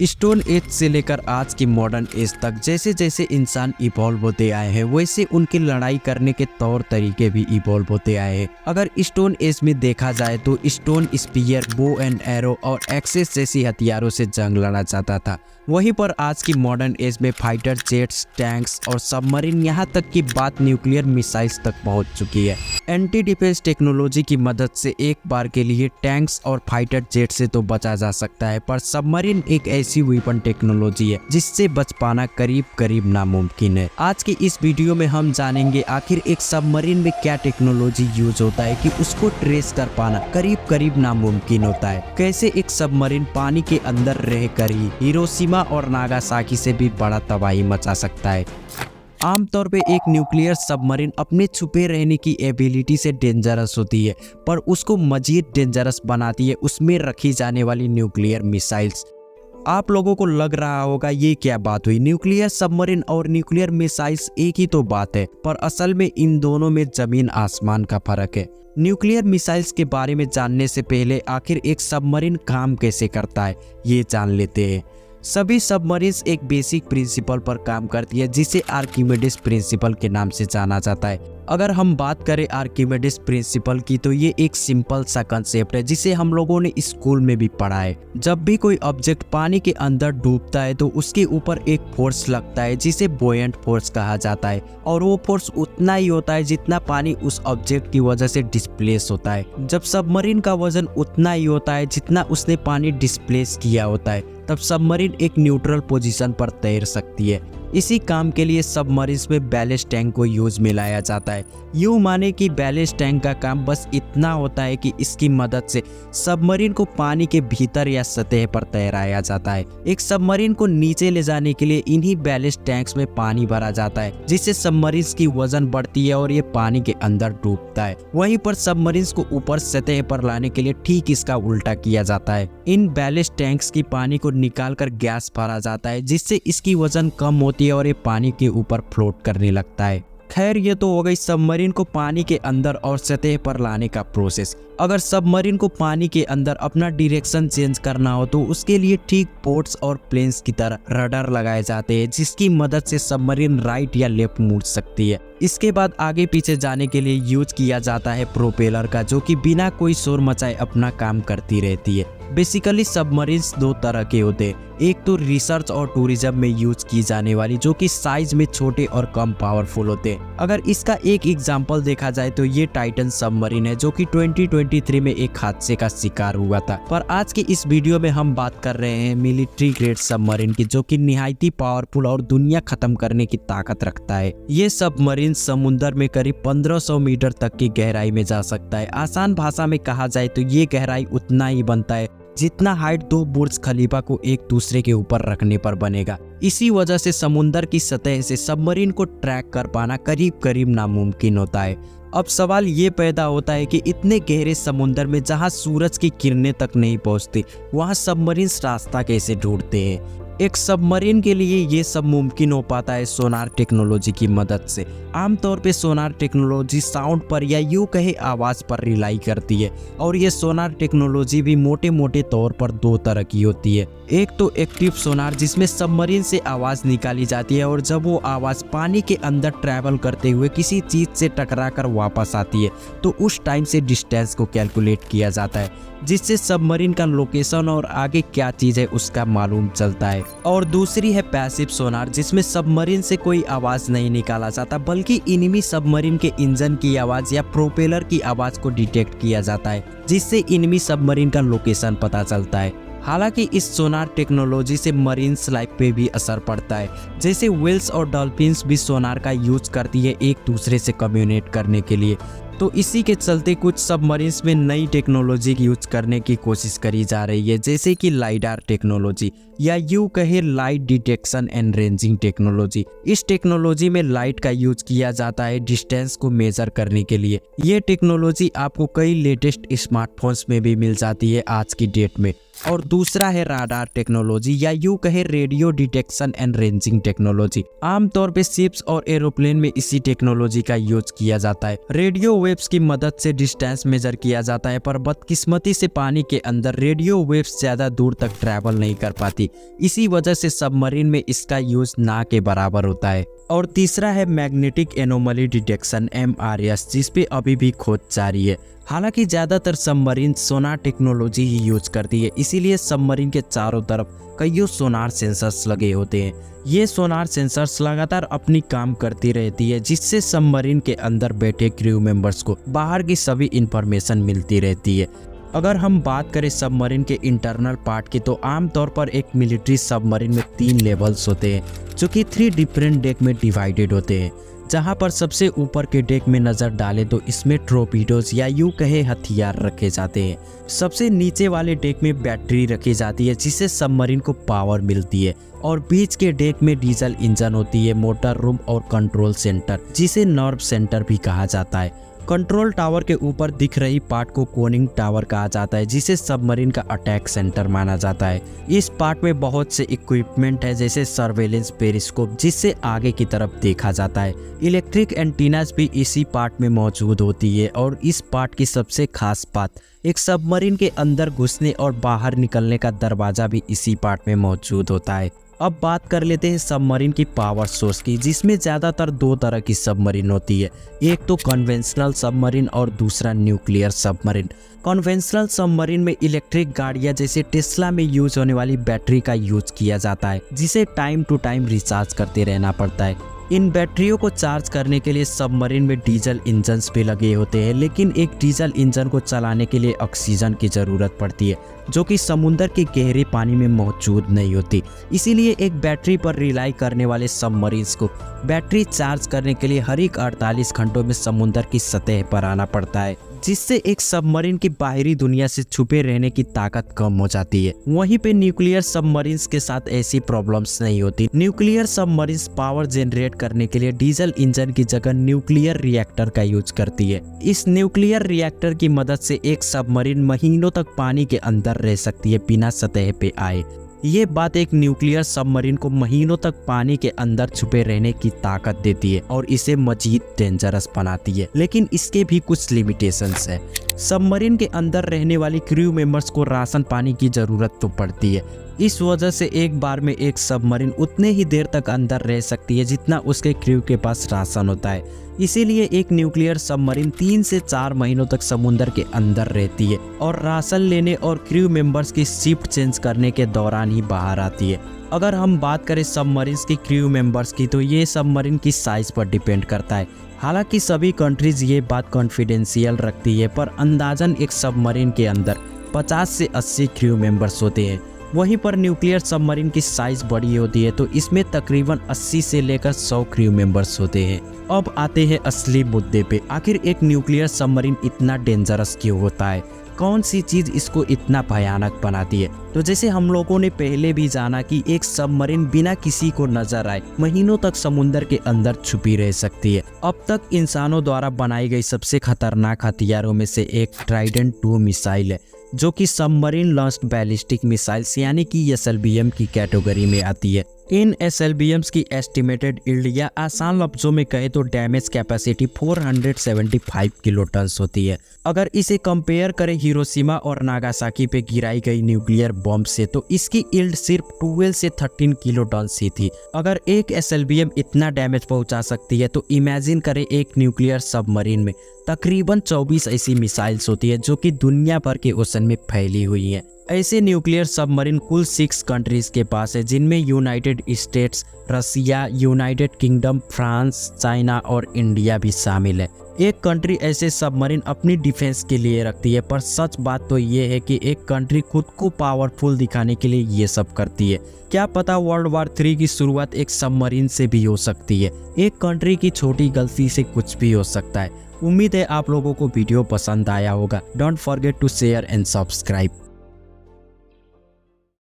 Stone age से लेकर आज की मॉडर्न एज तक जैसे जैसे इंसान इवॉल्व होते आए हैं वैसे उनके लड़ाई करने के तौर तरीके भी इवॉल्व होते आए हैं। अगर स्टोन एज में देखा जाए तो stone spear, bow and arrow और एक्सेस जैसी हथियारों से जंग लड़ा जाता था। वहीं पर आज की मॉडर्न एज में फाइटर जेट्स, टैंक्स और सबमरीन, यहाँ तक की बात न्यूक्लियर मिसाइल्स तक पहुंच चुकी है। एंटी डिफेंस टेक्नोलॉजी की मदद से एक बार के लिए टैंक्स और फाइटर जेट से तो बचा जा सकता है, पर सबमरीन एक ऐसी वेपन टेक्नोलॉजी है जिससे बच पाना करीब करीब नामुमकिन है। आज की इस वीडियो में हम जानेंगे आखिर एक सबमरीन में क्या टेक्नोलॉजी यूज होता है कि उसको ट्रेस कर पाना करीब करीब नामुमकिन होता है। कैसे एक सबमरीन पानी के अंदर रहकर ही हिरोशिमा और नागासाकी से भी बड़ा तबाही मचा सकता है। आमतौर पे एक न्यूक्लियर सबमरीन अपने छुपे रहने की एबिलिटी से डेंजरस होती है, पर उसको मजीद डेंजरस बनाती है उसमें रखी जाने वाली न्यूक्लियर मिसाइल्स। आप लोगों को लग रहा होगा ये क्या बात हुई, न्यूक्लियर सबमरीन और न्यूक्लियर मिसाइल्स एक ही तो बात है, पर असल में इन दोनों में जमीन आसमान का फर्क है। न्यूक्लियर मिसाइल्स के बारे में जानने से पहले आखिर एक सबमरीन काम कैसे करता है ये जान लेते हैं। सभी सबमरीन्स एक बेसिक प्रिंसिपल पर काम करती है जिसे आर्किमिडीज प्रिंसिपल के नाम से जाना जाता है। अगर हम बात करें आर्किमिडीज प्रिंसिपल की तो ये एक सिंपल सा कंसेप्ट है जिसे हम लोगों ने स्कूल में भी पढ़ा है। जब भी कोई ऑब्जेक्ट पानी के अंदर डूबता है तो उसके ऊपर एक फोर्स लगता है जिसे बोयंट फोर्स कहा जाता है, और वो फोर्स उतना ही होता है जितना पानी उस ऑब्जेक्ट की वजह से डिस्प्लेस होता है। जब सबमरीन का वजन उतना ही होता है जितना उसने पानी डिस्प्लेस किया होता है, तब सबमरीन एक न्यूट्रल पोजीशन पर तैर सकती है। इसी काम के लिए सबमरीन्स में बैलेस्ट टैंक को यूज में लाया जाता है। यूँ माने कि बैलेस्ट टैंक का काम बस इतना होता है कि इसकी मदद से सबमरीन को पानी के भीतर या सतह पर तैराया जाता है। एक सबमरीन को नीचे ले जाने के लिए इन्हीं बैलेस्ट टैंक्स में पानी भरा जाता है, जिससे सबमरीन्स की वजन बढ़ती है और ये पानी के अंदर डूबता है। वहीं पर सबमरीन्स को ऊपर सतह पर लाने के लिए ठीक इसका उल्टा किया जाता है। इन बैलेस्ट टैंक्स की पानी को निकालकर गैस भरा जाता है जिससे इसकी वजन कम होती है और ये पानी के ऊपर फ्लोट करने लगता है। खैर, ये तो हो गई सबमरीन को पानी के अंदर और सतह पर लाने का प्रोसेस। अगर सबमरीन को पानी के अंदर अपना डायरेक्शन चेंज करना हो तो उसके लिए ठीक बोट्स और प्लेन्स की तरह रडार लगाए जाते हैं जिसकी मदद से सबमरीन राइट या लेफ्ट मुड़ सकती है। इसके बाद आगे पीछे जाने के लिए यूज किया जाता है प्रोपेलर का, जो कि बिना कोई शोर मचाए अपना काम करती रहती है। बेसिकली सबमरीन्स दो तरह के होते हैं, एक तो रिसर्च और टूरिज्म में यूज की जाने वाली जो कि साइज में छोटे और कम पावरफुल होते हैं। अगर इसका एक एग्जांपल देखा जाए तो ये टाइटन सबमरीन है जो कि 2023 में एक हादसे का शिकार हुआ था। पर आज की इस वीडियो में हम बात कर रहे हैं मिलिट्री ग्रेड सबमरीन की, जो कि निहायती पावरफुल और दुनिया खत्म करने की ताकत रखता है। ये सबमरीन समुद्र में करीब 1500 मीटर तक की गहराई में जा सकता है। आसान भाषा में कहा जाए तो ये गहराई उतना ही बनता है जितना हाइट दो बुर्ज खलीफा को एक दूसरे के ऊपर रखने पर बनेगा। इसी वजह से समुद्र की सतह से सबमरीन को ट्रैक कर पाना करीब करीब नामुमकिन होता है। अब सवाल ये पैदा होता है कि इतने गहरे समुद्र में जहां सूरज की किरणें तक नहीं पहुंचती, वहां सबमरीन्स रास्ता कैसे ढूंढते हैं। एक सबमरीन के लिए ये सब मुमकिन हो पाता है सोनार टेक्नोलॉजी की मदद से। आमतौर पे सोनार टेक्नोलॉजी साउंड पर या यूं कहे आवाज़ पर रिलाई करती है, और ये सोनार टेक्नोलॉजी भी मोटे मोटे तौर पर दो तरह की होती है। एक तो एक्टिव सोनार जिसमें सबमरीन से आवाज़ निकाली जाती है और जब वो आवाज़ पानी के अंदर ट्रैवल करते हुए किसी चीज़ से टकरा कर वापस आती है तो उस टाइम से डिस्टेंस को कैलकुलेट किया जाता है, जिससे सबमरीन का लोकेशन और आगे क्या चीज़ है उसका मालूम चलता है। और दूसरी है पैसिव सोनार जिसमें सबमरीन से कोई आवाज़ नहीं निकाला जाता, बल्कि इनिमी सबमरीन के इंजन की आवाज़ या प्रोपेलर की आवाज़ को डिटेक्ट किया जाता है, जिससे इनिमी सबमरीन का लोकेशन पता चलता है। हालांकि इस सोनार टेक्नोलॉजी से मरीन्स लाइफ पे भी असर पड़ता है, जैसे व्हेल्स और डॉल्फिन्स भी सोनार का यूज करती है एक दूसरे से कम्युनिकेट करने के लिए। तो इसी के चलते कुछ सबमरीन्स में नई टेक्नोलॉजी यूज करने की कोशिश करी जा रही है, जैसे कि लाइडार टेक्नोलॉजी या यूं कहे light detection and ranging technology. इस टेक्नोलॉजी में लाइट का यूज किया जाता है डिस्टेंस को मेजर करने के लिए। ये टेक्नोलॉजी आपको कई लेटेस्ट स्मार्टफोन्स में भी मिल जाती है आज की डेट में। और दूसरा है राडार टेक्नोलॉजी या यूं कहे radio detection and ranging technology. आमतौर पे शिप्स और एरोप्लेन में इसी टेक्नोलॉजी का यूज किया जाता है। रेडियो वेव वेव्स की मदद से डिस्टेंस मेजर किया जाता है, पर बदकिस्मती से पानी के अंदर रेडियो वेव्स ज़्यादा दूर तक ट्रैवल नहीं कर पाती। इसी वजह से सबमरीन में इसका यूज़ ना के बराबर होता है। और तीसरा है मैग्नेटिक एनोमली डिटेक्शन MRS, जिस पे अभी भी खोज जारी है। हालांकि ज़्यादातर सबमरीन सोनार टेक्नोलॉजी ही यूज करती है, इसीलिए सबमरीन के चारों तरफ कईयों सोनार सेंसर्स लगे होते हैं। ये सोनार सेंसर्स लगातार अपनी काम करती रहती है, जिससे सबमरीन के अंदर बैठे क्रू मेंबर्स को बाहर की सभी इंफॉर्मेशन मिलती रहती है। अगर हम बात करें सबमरीन के इंटरनल पार्ट की, तो आमतौर पर एक मिलिट्री सबमरीन में 3 लेवल्स होते हैं, जो कि 3 डिफरेंट डेक में डिवाइडेड होते हैं। जहां पर सबसे ऊपर के डेक में नज़र डालें तो इसमें टॉर्पीडोज या यूं कहे हथियार रखे जाते हैं। सबसे नीचे वाले डेक में बैटरी रखी जाती है, जिससे सबमरीन को पावर मिलती है। और बीच के डेक में डीजल इंजन होती है, मोटर रूम और कंट्रोल सेंटर, जिसे नर्व सेंटर भी कहा जाता है। कंट्रोल टावर के ऊपर दिख रही पार्ट को कोनिंग टावर कहा जाता है, जिसे सबमरीन का अटैक सेंटर माना जाता है। इस पार्ट में बहुत से इक्विपमेंट है, जैसे सर्वेलेंस पेरिस्कोप, जिससे आगे की तरफ देखा जाता है। इलेक्ट्रिक एंटीनास भी इसी पार्ट में मौजूद होती है। और इस पार्ट की सबसे खास बात, एक सबमरीन के अंदर घुसने और बाहर निकलने का दरवाजा भी इसी पार्ट में मौजूद होता है। अब बात कर लेते हैं सबमरीन की पावर सोर्स की, जिसमें ज़्यादातर 2 तरह की सबमरीन होती है। एक तो कन्वेंशनल सबमरीन और दूसरा न्यूक्लियर सबमरीन। कन्वेंशनल सबमरीन में इलेक्ट्रिक गाड़ियाँ जैसे टेस्ला में यूज होने वाली बैटरी का यूज किया जाता है, जिसे टाइम टू टाइम रिचार्ज करते रहना पड़ता है। इन बैटरियों को चार्ज करने के लिए सबमरीन में डीजल इंजन्स भी लगे होते हैं, लेकिन एक डीजल इंजन को चलाने के लिए ऑक्सीजन की ज़रूरत पड़ती है, जो कि समुद्र के गहरे पानी में मौजूद नहीं होती। इसीलिए एक बैटरी पर रिलाई करने वाले सबमरीन्स को बैटरी चार्ज करने के लिए हर एक 48 घंटों में समुद्र की सतह पर आना पड़ता है, जिससे एक सबमरीन की बाहरी दुनिया से छुपे रहने की ताकत कम हो जाती है। वहीं पे न्यूक्लियर सबमरीन्स के साथ ऐसी प्रॉब्लम्स नहीं होती। न्यूक्लियर सबमरीन्स पावर जनरेट करने के लिए डीजल इंजन की जगह न्यूक्लियर रिएक्टर का यूज करती है। इस न्यूक्लियर रिएक्टर की मदद से एक सबमरीन महीनों तक पानी के अंदर रह सकती है बिना सतह पे आए। ये बात एक न्यूक्लियर सबमरीन को महीनों तक पानी के अंदर छुपे रहने की ताकत देती है और इसे मजीद डेंजरस बनाती है। लेकिन इसके भी कुछ लिमिटेशंस है। सबमरीन के अंदर रहने वाली क्रू मेंबर्स को राशन पानी की ज़रूरत तो पड़ती है। इस वजह से एक बार में एक सबमरीन उतने ही देर तक अंदर रह सकती है जितना उसके क्रू के पास राशन होता है। इसीलिए एक न्यूक्लियर सबमरीन 3 से 4 महीनों तक समुद्र के अंदर रहती है और राशन लेने और क्रू मेंबर्स की शिफ्ट चेंज करने के दौरान ही बाहर आती है। अगर हम बात करें सबमरीन्स की क्रू मेंबर्स की, तो ये सबमरीन की साइज पर डिपेंड करता है। हालांकि सभी कंट्रीज ये बात कॉन्फिडेंशियल रखती है, पर अंदाजन एक सबमरीन के अंदर 50 से 80 क्रू मेंबर्स होते हैं। वहीं पर न्यूक्लियर सबमरीन की साइज बड़ी होती है, तो इसमें तकरीबन 80 से लेकर 100 क्रू मेंबर्स होते हैं। अब आते हैं असली मुद्दे पे, आखिर एक न्यूक्लियर सबमरीन इतना डेंजरस क्यों होता है? कौन सी चीज इसको इतना भयानक बनाती है? तो जैसे हम लोगों ने पहले भी जाना कि एक सबमरीन बिना किसी को नजर आए महीनों तक समुद्र के अंदर छुपी रह सकती है। अब तक इंसानों द्वारा बनाई गई सबसे खतरनाक हथियारों में से एक ट्राइडेंट 2 मिसाइल है, जो कि सबमरीन लॉन्च्ड बैलिस्टिक मिसाइल्स यानी कि SLBM की कैटेगरी में आती है। इन SLBMs की एस्टिमेटेड यील्ड या आसान लफ्जों में कहे तो डैमेज कैपेसिटी 475 किलो टन होती है। अगर इसे कंपेयर करें हिरोशिमा और नागासाकी पे गिराई गई न्यूक्लियर बॉम्ब से, तो इसकी यील्ड सिर्फ 12 से 13 किलो टन ही थी। अगर एक SLBM इतना डैमेज पहुंचा सकती है, तो इमेजिन करें एक न्यूक्लियर सबमरीन में तकरीबन 24 ऐसी मिसाइल्स होती है, जो कि दुनिया भर के ओशन में फैली हुई हैं। ऐसे न्यूक्लियर सबमरीन कुल 6 कंट्रीज के पास है, जिनमें यूनाइटेड स्टेट्स, रसिया, यूनाइटेड किंगडम, फ्रांस, चाइना और इंडिया भी शामिल है। एक कंट्री ऐसे सबमरीन अपनी डिफेंस के लिए रखती है, पर सच बात तो ये है कि एक कंट्री खुद को पावरफुल दिखाने के लिए ये सब करती है। क्या पता वर्ल्ड वार 3 की शुरुआत एक सबमरीन से भी हो सकती है। एक कंट्री की छोटी गलती से कुछ भी हो सकता है। उम्मीद है आप लोगों को वीडियो पसंद आया होगा। Don't forget to share and subscribe.